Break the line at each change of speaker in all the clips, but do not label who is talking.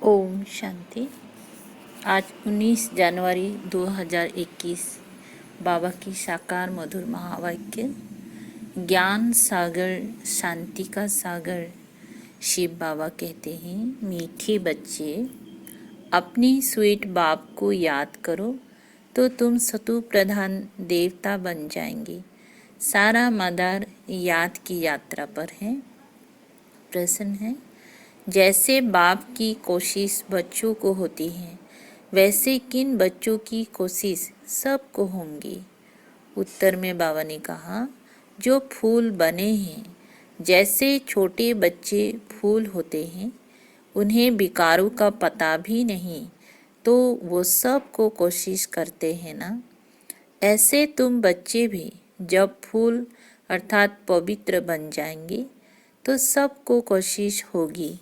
ओम शांति। आज 19 जनवरी 2021 बाबा की साकार मधुर महावाक्य। ज्ञान सागर, शांति का सागर। शिव बाबा कहते हैं, मीठे बच्चे अपनी स्वीट बाप को याद करो तो तुम सतु प्रधान देवता बन जाएंगे। सारा मदार याद की यात्रा पर है। प्रश्न है, जैसे बाप की कोशिश बच्चों को होती है, वैसे किन बच्चों की कोशिश सबको होंगी? उत्तर में बाबा ने कहा, जो फूल बने हैं। जैसे छोटे बच्चे फूल होते हैं, उन्हें विकारों का पता भी नहीं, तो वो सबको कोशिश करते हैं ना। ऐसे तुम बच्चे भी जब फूल अर्थात पवित्र बन जाएंगे तो सबको कोशिश होगी।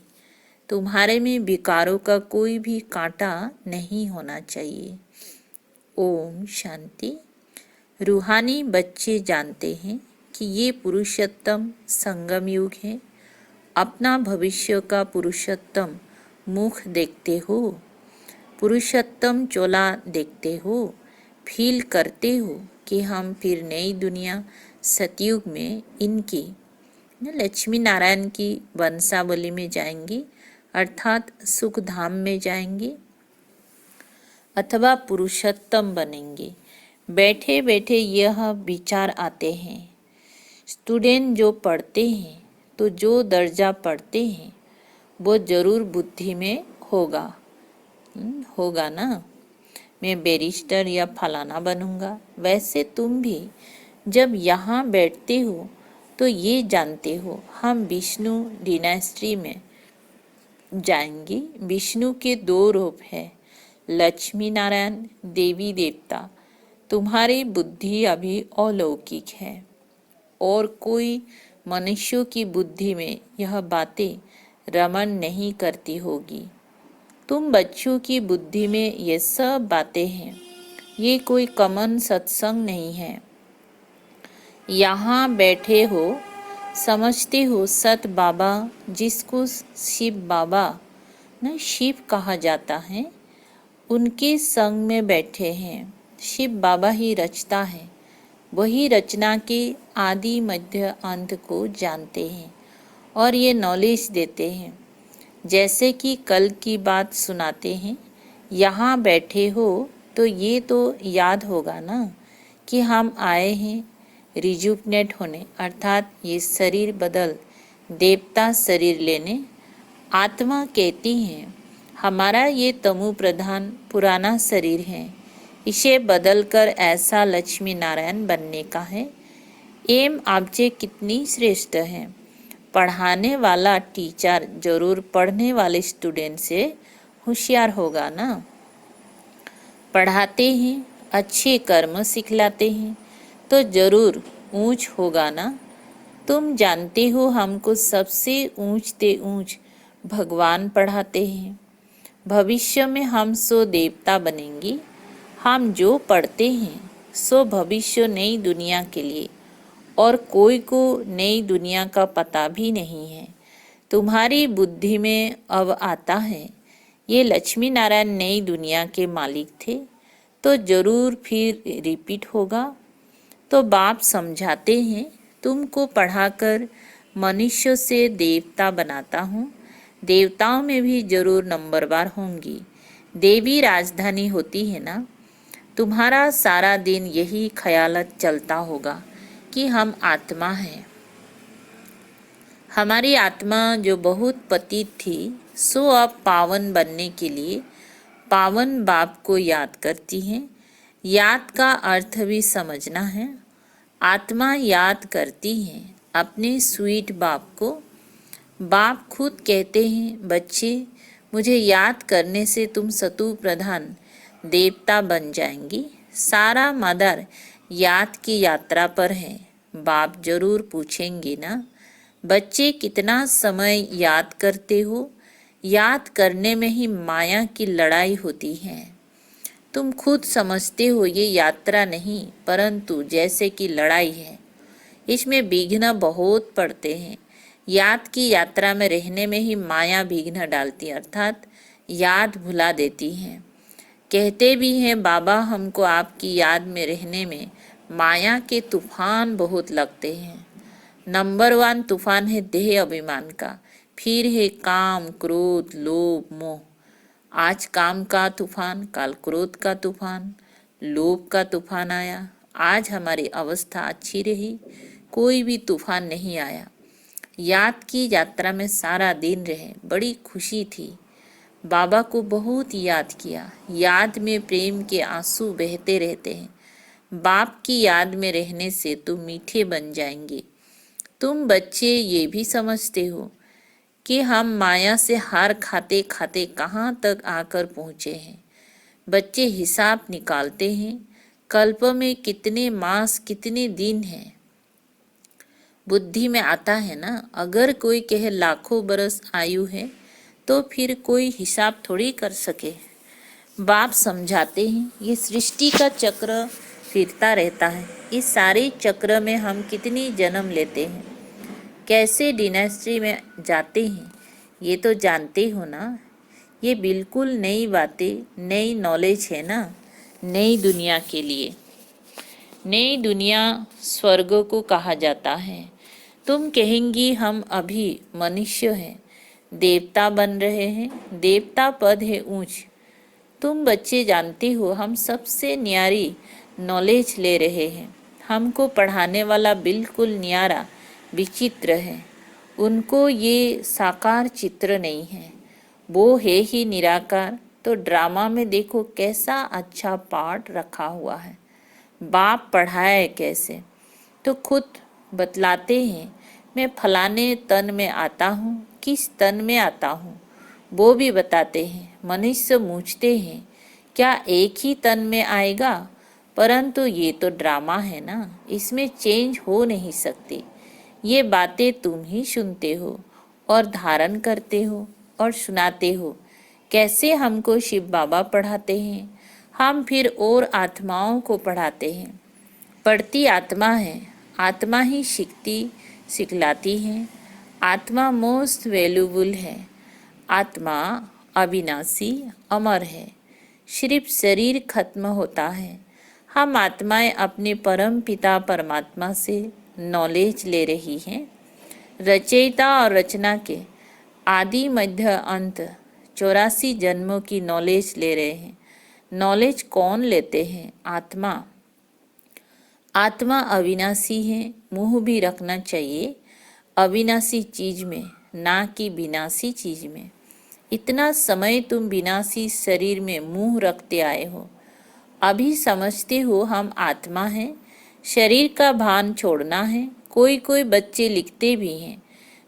तुम्हारे में विकारों का कोई भी कांटा नहीं होना चाहिए। ओम शांति। रूहानी बच्चे जानते हैं कि ये पुरुषोत्तम संगम युग है। अपना भविष्य का पुरुषोत्तम मुख देखते हो, पुरुषोत्तम चोला देखते हो, फील करते हो कि हम फिर नई दुनिया सतयुग में इनकी लक्ष्मी नारायण की वंशावली में जाएंगे, अर्थात सुख धाम में जाएंगे अथवा पुरुषोत्तम बनेंगे। बैठे बैठे यह विचार आते हैं। स्टूडेंट जो पढ़ते हैं तो जो दर्जा पढ़ते हैं वो जरूर बुद्धि में होगा ना। मैं बैरिस्टर या फलाना बनूंगा। वैसे तुम भी जब यहाँ बैठते हो तो ये जानते हो हम विष्णु डिनास्टी में जाएंगे। विष्णु के दो रूप हैं, लक्ष्मी नारायण, देवी देवता। तुम्हारी बुद्धि अभी अलौकिक है और कोई मनुष्यों की बुद्धि में यह बातें रमण नहीं करती होगी। तुम बच्चों की बुद्धि में ये सब बातें हैं। ये कोई कॉमन सत्संग नहीं है। यहाँ बैठे हो, समझते हो सत बाबा, जिसको शिव बाबा न शिव कहा जाता है, उनके संग में बैठे हैं। शिव बाबा ही रचता है, वही रचना के आदि मध्य अंत को जानते हैं और ये नॉलेज देते हैं। जैसे कि कल की बात सुनाते हैं। यहाँ बैठे हो तो ये तो याद होगा ना कि हम आए हैं रिजुवनेट होने, अर्थात ये शरीर बदल देवता शरीर लेने। आत्मा कहती है, हमारा ये तमु प्रधान पुराना शरीर है, इसे बदलकर ऐसा लक्ष्मी नारायण बनने का है। एम आपसे कितनी श्रेष्ठ है। पढ़ाने वाला टीचर जरूर पढ़ने वाले स्टूडेंट से होशियार होगा ना। पढ़ाते हैं, अच्छे कर्म सिखलाते हैं तो जरूर ऊंच होगा ना। तुम जानते हो हमको सबसे ऊंचते ऊंच भगवान पढ़ाते हैं। भविष्य में हम सो देवता बनेंगे। हम जो पढ़ते हैं सो भविष्य नई दुनिया के लिए, और कोई को नई दुनिया का पता भी नहीं है। तुम्हारी बुद्धि में अब आता है ये लक्ष्मी नारायण नई दुनिया के मालिक थे, तो जरूर फिर रिपीट होगा। तो बाप समझाते हैं, तुमको पढ़ाकर मनुष्य से देवता बनाता हूँ। देवताओं में भी जरूर नंबरवार होंगी। देवी राजधानी होती है ना। तुम्हारा सारा दिन यही ख्यालत चलता होगा कि हम आत्मा हैं। हमारी आत्मा जो बहुत पतित थी, सो अब पावन बनने के लिए पावन बाप को याद करती हैं। याद का अर्थ भी समझना है। आत्मा याद करती है अपने स्वीट बाप को। बाप खुद कहते हैं, बच्चे मुझे याद करने से तुम सतु प्रधान देवता बन जाएंगी। सारा मदर याद की यात्रा पर है। बाप जरूर पूछेंगे ना, बच्चे कितना समय याद करते हो। याद करने में ही माया की लड़ाई होती है। तुम खुद समझते हो ये यात्रा नहीं परंतु जैसे कि लड़ाई है। इसमें विघ्न बहुत पड़ते हैं। याद की यात्रा में रहने में ही माया विघ्न डालती, अर्थात याद भुला देती हैं। कहते भी हैं बाबा हमको आपकी याद में रहने में माया के तूफान बहुत लगते हैं। नंबर 1 तूफान है देह अभिमान का, फिर है काम, क्रोध, लोभ, मोह। आज काम का तूफान, कल क्रोध का तूफान, लोभ का तूफान आया। आज हमारी अवस्था अच्छी रही, कोई भी तूफान नहीं आया। याद की यात्रा में सारा दिन रहे, बड़ी खुशी थी। बाबा को बहुत याद किया। याद में प्रेम के आंसू बहते रहते हैं। बाप की याद में रहने से तुम मीठे बन जाएंगे। तुम बच्चे ये भी समझते हो कि हम माया से हार खाते खाते कहाँ तक आकर पहुँचे हैं। बच्चे हिसाब निकालते हैं, कल्प में कितने मास कितने दिन हैं। बुद्धि में आता है ना, अगर कोई कहे लाखों बरस आयु है तो फिर कोई हिसाब थोड़ी कर सके। बाप समझाते हैं ये सृष्टि का चक्र फिरता रहता है। इस सारे चक्र में हम कितनी जन्म लेते हैं, कैसे डिनेस्ट्री में जाते हैं, ये तो जानते हो ना। ये बिल्कुल नई बातें, नई नॉलेज है ना, नई दुनिया के लिए। नई दुनिया स्वर्ग को कहा जाता है। तुम कहेंगी हम अभी मनुष्य हैं, देवता बन रहे हैं, देवता पद है ऊंच। तुम बच्चे जानते हो हम सबसे न्यारी नॉलेज ले रहे हैं। हमको पढ़ाने वाला बिल्कुल न्यारा विचित्र है। उनको ये साकार चित्र नहीं है, वो है ही निराकार। तो ड्रामा में देखो कैसा अच्छा पार्ट रखा हुआ है। बाप पढ़ाए कैसे तो खुद बतलाते हैं, मैं फलाने तन में आता हूँ, किस तन में आता हूँ वो भी बताते हैं। मनुष्य पूछते हैं क्या एक ही तन में आएगा, परंतु ये तो ड्रामा है ना, इसमें चेंज हो नहीं सकती। ये बातें तुम ही सुनते हो और धारण करते हो और सुनाते हो। कैसे हमको शिव बाबा पढ़ाते हैं, हम फिर और आत्माओं को पढ़ाते हैं। पढ़ती आत्मा है, आत्मा ही सिखलाती है। आत्मा मोस्ट वैल्यूबल है। आत्मा अविनाशी अमर है, सिर्फ शरीर खत्म होता है। हम आत्माएं अपने परम पिता परमात्मा से नॉलेज ले रही हैं। रचयिता और रचना के आदि मध्य अंत 84 जन्मों की नॉलेज ले रहे हैं। नॉलेज कौन लेते हैं? आत्मा। आत्मा अविनाशी है, मुँह भी रखना चाहिए अविनाशी चीज में, ना कि विनाशी चीज में। इतना समय तुम विनाशी शरीर में मुंह रखते आए हो, अभी समझते हो हम आत्मा हैं। शरीर का भान छोड़ना है। कोई कोई बच्चे लिखते भी हैं,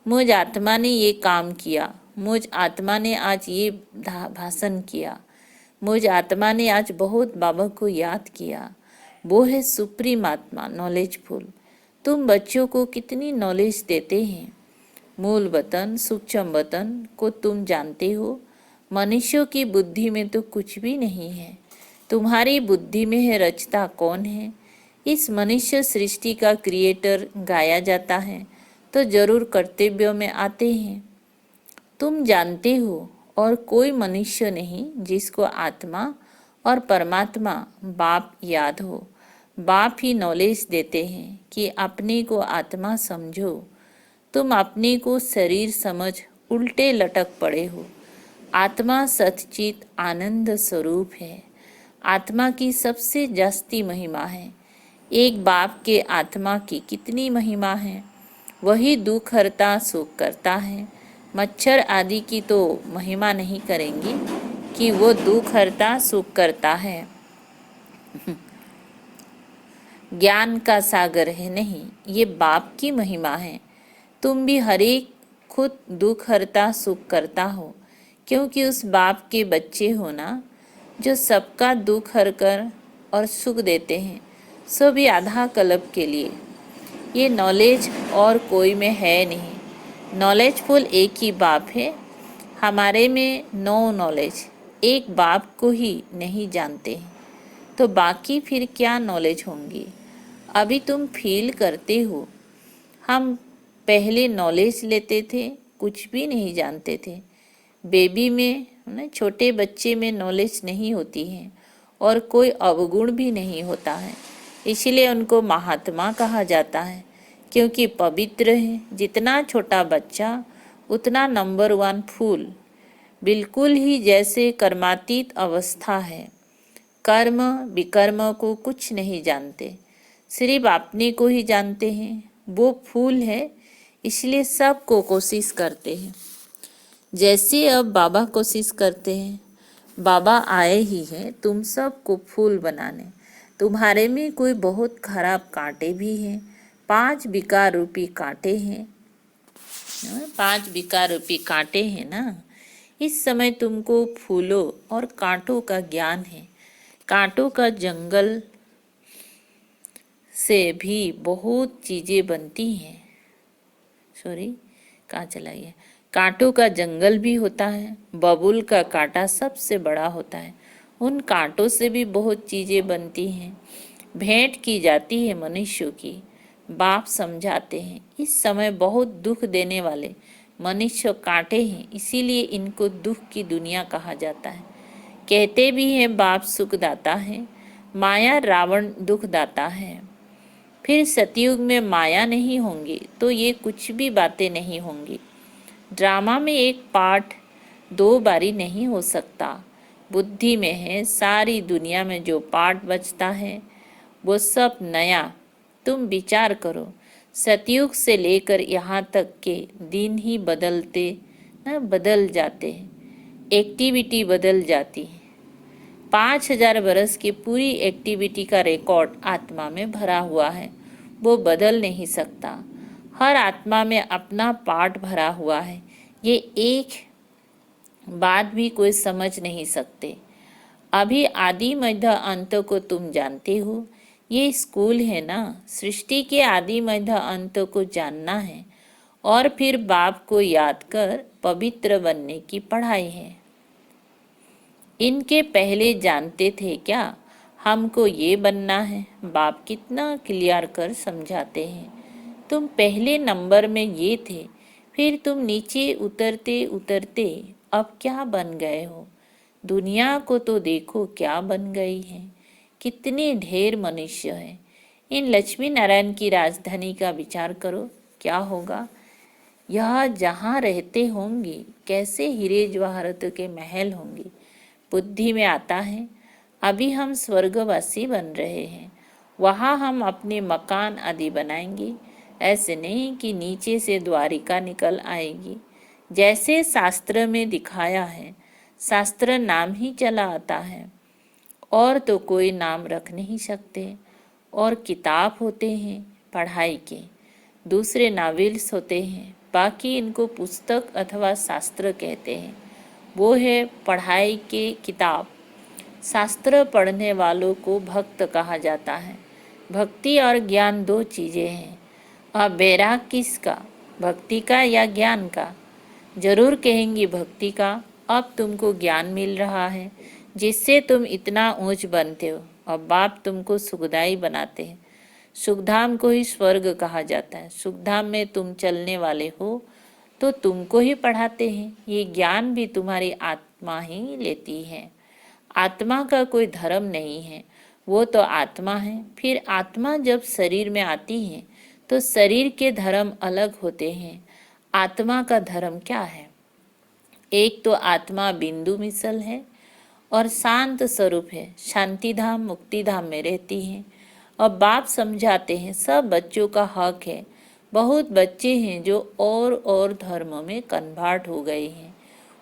मुझ आत्मा ने ये काम किया, मुझ आत्मा ने आज ये भाषण किया, मुझ आत्मा ने आज बहुत बाबा को याद किया। वो है सुप्रीम आत्मा, नॉलेजफुल। तुम बच्चों को कितनी नॉलेज देते हैं। मूल वतन सूक्ष्म वतन को तुम जानते हो। मनुष्यों की बुद्धि में तो कुछ भी नहीं है, तुम्हारी बुद्धि में है। रचता कौन है? इस मनुष्य सृष्टि का क्रिएटर गाया जाता है तो जरूर कर्तव्य में आते हैं। तुम जानते हो और कोई मनुष्य नहीं जिसको आत्मा और परमात्मा बाप याद हो। बाप ही नॉलेज देते हैं कि अपने को आत्मा समझो। तुम अपने को शरीर समझ उल्टे लटक पड़े हो। आत्मा सच्चित आनंद स्वरूप है। आत्मा की सबसे जास्ती महिमा है। एक बाप के आत्मा की कितनी महिमा है। वही दुख हरता सुख करता है। मच्छर आदि की तो महिमा नहीं करेंगे कि वो दुख हरता सुख करता है। ज्ञान का सागर है, नहीं, ये बाप की महिमा है। तुम भी हरेक खुद दुख हरता सुख करता हो, क्योंकि उस बाप के बच्चे हो ना, जो सबका दुख हर कर और सुख देते हैं, सो भी आधा कल्प के लिए। ये नॉलेज और कोई में है नहीं। नॉलेजफुल एक ही बाप है। हमारे में नो नॉलेज, एक बाप को ही नहीं जानते हैं, तो बाकी फिर क्या नॉलेज होंगी। अभी तुम फील करते हो। हम पहले नॉलेज लेते थे, कुछ भी नहीं जानते थे, बेबी में छोटे बच्चे में नॉलेज नहीं होती है और कोई अवगुण भी नहीं होता है, इसलिए उनको महात्मा कहा जाता है क्योंकि पवित्र है। जितना छोटा बच्चा उतना नंबर 1 फूल, बिल्कुल ही जैसे कर्मातीत अवस्था है। कर्म विकर्म को कुछ नहीं जानते, सिर्फ अपने को ही जानते हैं। वो फूल है, इसलिए सबको कोशिश करते हैं। जैसे अब बाबा कोशिश करते हैं, बाबा आए ही हैं तुम सबको फूल बनाने। तुम्हारे में कोई बहुत खराब कांटे भी हैं, 5 विकार रूपी कांटे हैं, 5 विकार रूपी कांटे हैं ना। इस समय तुमको फूलों और कांटों का ज्ञान है। कांटों का जंगल से भी बहुत चीजें बनती हैं। कहाँ चला गया? कांटों का जंगल भी होता है। बबूल का कांटा सबसे बड़ा होता है। उन कांटों से भी बहुत चीजें बनती हैं, भेंट की जाती है मनुष्यों की। बाप समझाते हैं इस समय बहुत दुख देने वाले मनुष्य कांटे हैं, इसीलिए इनको दुख की दुनिया कहा जाता है। कहते भी हैं बाप सुखदाता है, माया रावण दुखदाता है। फिर सतयुग में माया नहीं होंगी तो ये कुछ भी बातें नहीं होंगी। ड्रामा में एक पार्ट 2 बारी नहीं हो सकता। बुद्धि में है, सारी दुनिया में जो पार्ट बचता है वो सब नया। तुम विचार करो, सतयुग से लेकर यहाँ तक के दिन ही बदल जाते हैं, एक्टिविटी बदल जाती है। 5000 बरस की पूरी एक्टिविटी का रिकॉर्ड आत्मा में भरा हुआ है, वो बदल नहीं सकता। हर आत्मा में अपना पार्ट भरा हुआ है, ये एक बात भी कोई समझ नहीं सकते। अभी आदि मध्य अंत को तुम जानते हो, ये स्कूल है ना। सृष्टि के आदि मध्य अंत को जानना है और फिर बाप को याद कर पवित्र बनने की पढ़ाई है। इनके पहले जानते थे क्या हमको ये बनना है? बाप कितना क्लियर कर समझाते हैं। तुम पहले नंबर में ये थे, फिर तुम नीचे उतरते उतरते अब क्या बन गए हो? दुनिया को तो देखो क्या बन गई है। कितने ढेर मनुष्य हैं। इन लक्ष्मी नारायण की राजधानी का विचार करो, क्या होगा? यह जहाँ रहते होंगे कैसे हीरे जवाहरत के महल होंगे। बुद्धि में आता है अभी हम स्वर्गवासी बन रहे हैं, वहाँ हम अपने मकान आदि बनाएंगे। ऐसे नहीं कि नीचे से द्वारिका निकल आएगी। जैसे शास्त्र में दिखाया है, शास्त्र नाम ही चला आता है और तो कोई नाम रख नहीं सकते। और किताब होते हैं पढ़ाई के, दूसरे नावेल्स होते हैं, बाकी इनको पुस्तक अथवा शास्त्र कहते हैं। वो है पढ़ाई के किताब। शास्त्र पढ़ने वालों को भक्त कहा जाता है। भक्ति और ज्ञान 2 चीज़ें हैं। अब बैराग किसका, भक्ति का या ज्ञान का? जरूर कहेंगी भक्ति का। अब तुमको ज्ञान मिल रहा है जिससे तुम इतना ऊंच बनते हो। अब बाप तुमको सुखदाई बनाते हैं। सुखधाम को ही स्वर्ग कहा जाता है। सुखधाम में तुम चलने वाले हो तो तुमको ही पढ़ाते हैं। ये ज्ञान भी तुम्हारी आत्मा ही लेती है। आत्मा का कोई धर्म नहीं है, वो तो आत्मा है। फिर आत्मा जब शरीर में आती है तो शरीर के धर्म अलग होते हैं। आत्मा का धर्म क्या है? एक तो आत्मा बिंदु मिसल है और शांत स्वरूप है, शांति धाम मुक्ति धाम में रहती है। और बाप समझाते हैं सब बच्चों का हक है। बहुत बच्चे हैं जो और धर्मों में कन्वर्ट हो गए हैं,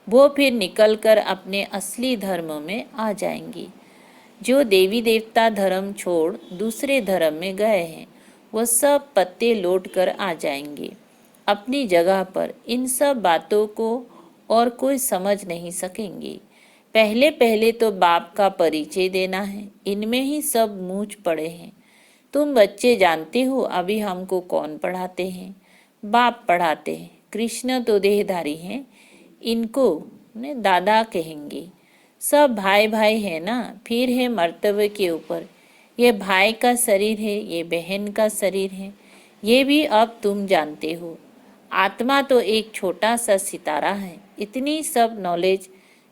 वो फिर निकलकर अपने असली धर्म में आ जाएंगी। जो देवी देवता धर्म छोड़ दूसरे धर्म में गए हैं वो सब पत्ते लौट कर आ जाएंगे अपनी जगह पर। इन सब बातों को और कोई समझ नहीं सकेंगे। पहले पहले तो बाप का परिचय देना है, इनमें ही सब मूंछ पड़े हैं। तुम बच्चे जानते हो अभी हमको कौन पढ़ाते हैं? बाप पढ़ाते हैं। कृष्ण तो देहधारी हैं, इनको ने दादा कहेंगे। सब भाई भाई है ना। फिर है मर्तबे के ऊपर, ये भाई का शरीर है, ये बहन का शरीर है, ये भी अब तुम जानते हो। आत्मा तो एक छोटा सा सितारा है, इतनी सब नॉलेज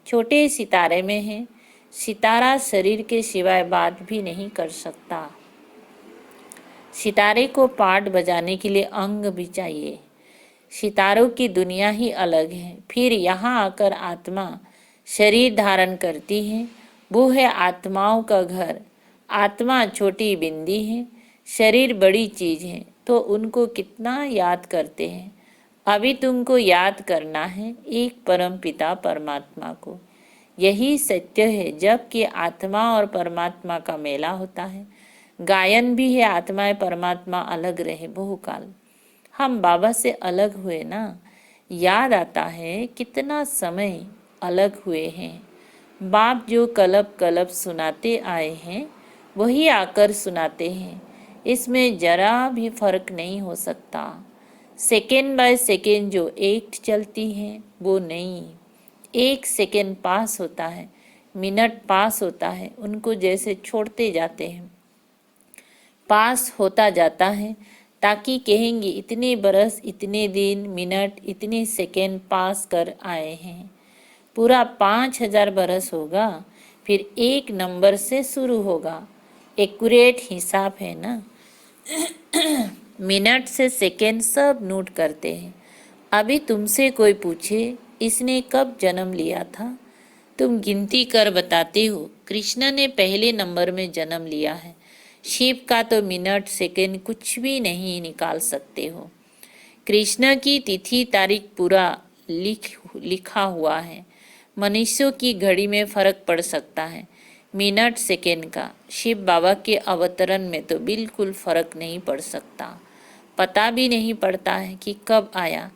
छोटे सितारे में है। सितारा शरीर के सिवाय बात भी नहीं कर सकता। सितारे को पाठ बजाने के लिए अंग भी चाहिए। सितारों की दुनिया ही अलग है। फिर यहाँ आकर आत्मा शरीर धारण करती है, वो है आत्माओं का घर। आत्मा छोटी बिंदी है, शरीर बड़ी चीज है, तो उनको कितना याद करते हैं। अभी तुमको याद करना है एक परम पिता परमात्मा को। यही सत्य है। जब कि आत्मा और परमात्मा का मेला होता है, गायन भी है आत्मा परमात्मा अलग रहे बहुकाल। हम बाबा से अलग हुए ना, याद आता है कितना समय अलग हुए हैं। बाप जो कलब कलब सुनाते आए हैं वही आकर सुनाते हैं। इसमें जरा भी फर्क नहीं हो सकता। सेकेंड बाय सेकेंड जो एक्ट चलती है वो नहीं। एक सेकेंड पास होता है, मिनट पास होता है, उनको जैसे छोड़ते जाते हैं, पास होता जाता है, ताकि कहेंगे इतने बरस, इतने दिन, मिनट, इतने सेकेंड पास कर आए हैं। पूरा 5000 बरस होगा, फिर एक नंबर से शुरू होगा। एक्यूरेट हिसाब है ना। मिनट से सेकेंड सब नोट करते हैं। अभी तुमसे कोई पूछे इसने कब जन्म लिया था, तुम गिनती कर बताते हो। कृष्ण ने पहले नंबर में जन्म लिया है। शिव का तो मिनट सेकेंड कुछ भी नहीं निकाल सकते हो। कृष्ण की तिथि तारीख पूरा लिखा हुआ है। मनुष्यों की घड़ी में फर्क पड़ सकता है मिनट सेकेंड का। शिव बाबा के अवतरण में तो बिल्कुल फर्क नहीं पड़ सकता। पता भी नहीं पड़ता है कि कब आया।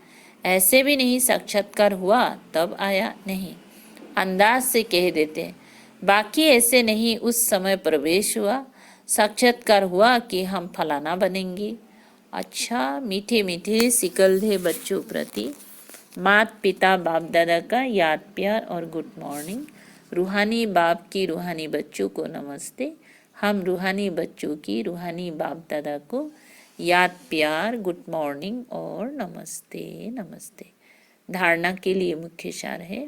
ऐसे भी नहीं साक्षात्कार हुआ तब आया, नहीं, अंदाज से कह देते हैं। बाकी ऐसे नहीं उस समय प्रवेश हुआ, साक्षात्कार हुआ कि हम फलाना बनेंगे। अच्छा, मीठे मीठे सिकलधे बच्चों प्रति माता पिता बाप दादा का याद प्यार और गुड मॉर्निंग। रूहानी बाप की रूहानी बच्चों को नमस्ते। हम रूहानी बच्चों की रूहानी बाप दादा को याद प्यार, गुड मॉर्निंग और नमस्ते नमस्ते। धारणा के लिए मुख्य सार है।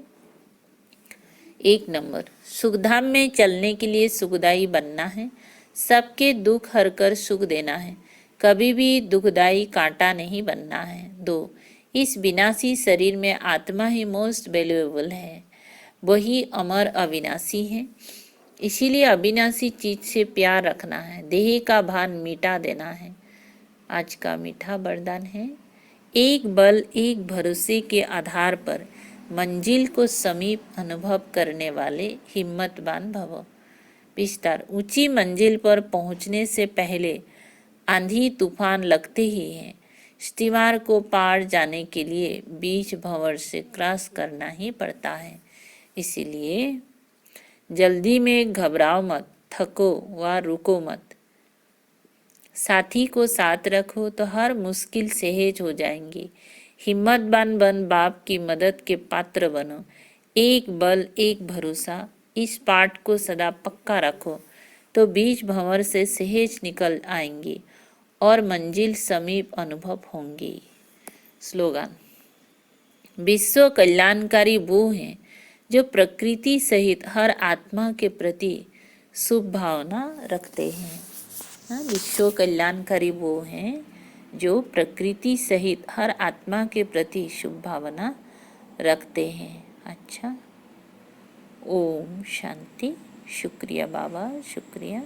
1 नंबर, सुखधाम में चलने के लिए सुखदाई बनना है। सबके दुख हर कर सुख देना है। कभी भी दुखदाई कांटा नहीं बनना है। 2, इस विनाशी शरीर में आत्मा ही मोस्ट वैल्यूएबल है। वही अमर अविनाशी है। इसीलिए अविनाशी चीज से प्यार रखना है। देह का भान मिटा देना है। आज का मीठा वरदान है, एक बल एक भरोसे के आधार पर मंजिल को समीप अनुभव करने वाले हिम्मतवान भव। विस्तार, ऊंची मंजिल पर पहुंचने से पहले आंधी तूफान लगते ही हैं। स्टीमर को पार जाने के लिए बीच भंवर से क्रॉस करना ही पड़ता है। इसीलिए जल्दी में घबराओ मत, थको व रुको मत। साथी को साथ रखो तो हर मुश्किल सहज हो जाएंगी। हिम्मतवान बन बाप की मदद के पात्र बनो। एक बल एक भरोसा, इस पाठ को सदा पक्का रखो तो बीच भंवर से सहज निकल आएंगी और मंजिल समीप अनुभव होंगी। स्लोगन, विश्व कल्याणकारी वो हैं जो प्रकृति सहित हर आत्मा के प्रति शुभ भावना रखते हैं। विश्व कल्याणकारी वो हैं जो प्रकृति सहित हर आत्मा के प्रति शुभ भावना रखते हैं। अच्छा, ओम शांति। शुक्रिया बाबा, शुक्रिया।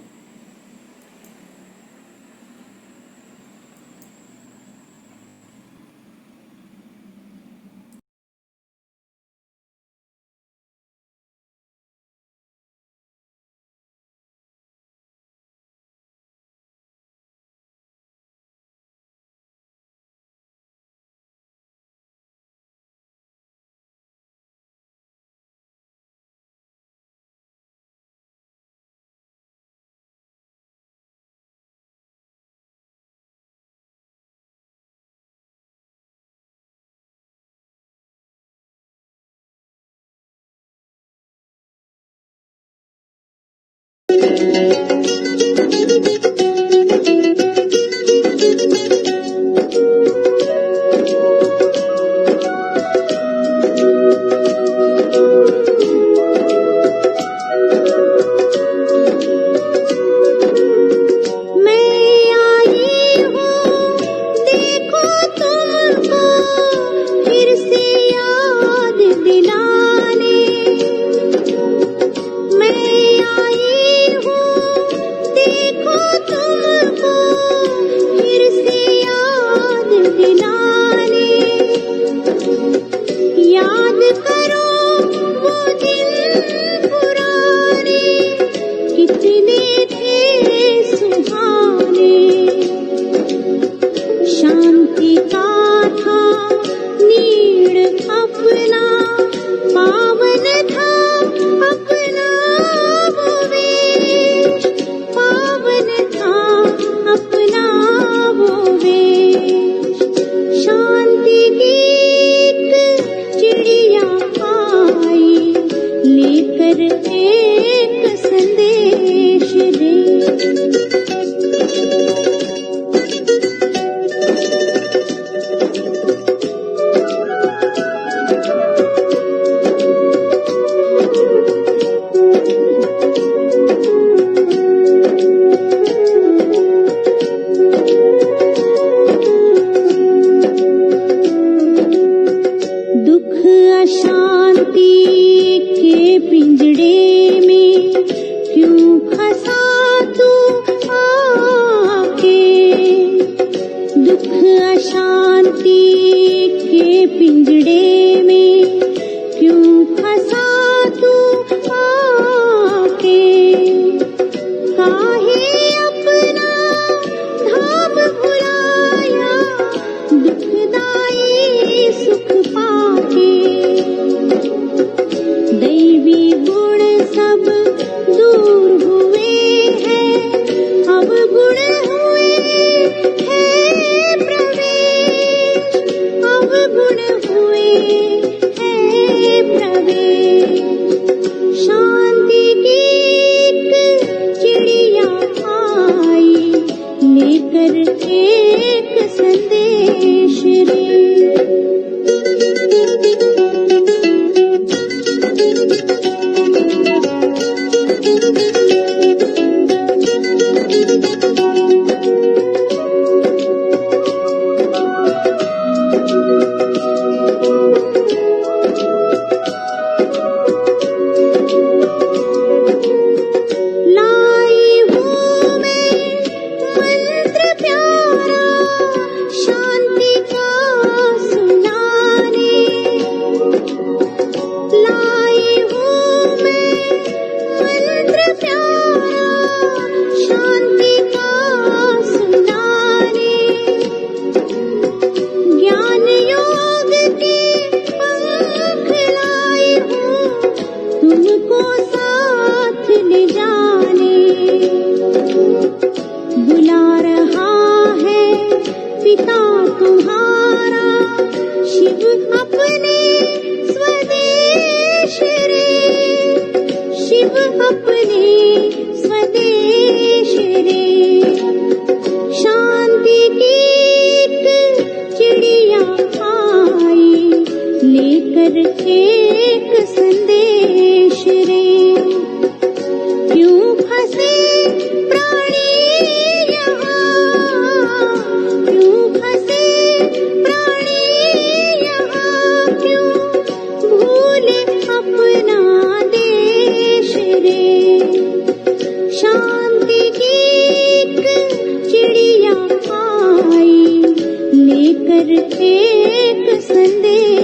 शांति का था नीड़ अपना, पावन था अपना वो वेश, पावन था अपना वो वेश। शांति की एक चिड़िया आई, लेकर एक संदेश रे। दुख अशांति के पिंजड़े में क्यों फंसा तू आके। दुख अशांति के पिंजड़े में क्यों फंसा तू आके। काहे अपना धाम भुलाया, दुखदाई सुख पाके। दैवी गुण सब दूर हुए हैं, अब गुण हुए हैं प्रवेश, अब गुण हुए हैं प्रवेश। शांति की एक चिड़िया आई, लेकर एक संदेश रे। लाई हूँ मैं मंत्र प्यारा, शांति का सुनाने। लाई हूँ मैं मंत्र प्यारा, शांति का सुनाने। ज्ञान योग के पंख लाई हूँ, तुमको साथ ले जाने। बुला रहा है पिता तुम्हारा, शिव अपने स्वदेश रे, शिव अपने स्वदेश रे। शांति की एक चिड़िया आई, लेकर एक संदेश रे। क्यों फंसे प्राणी यहाँ, क्यों फंसे प्राणी यहाँ, क्यों भूले अपना देश रे। शांति की एक चिड़िया आई, लेकर एक संदेश।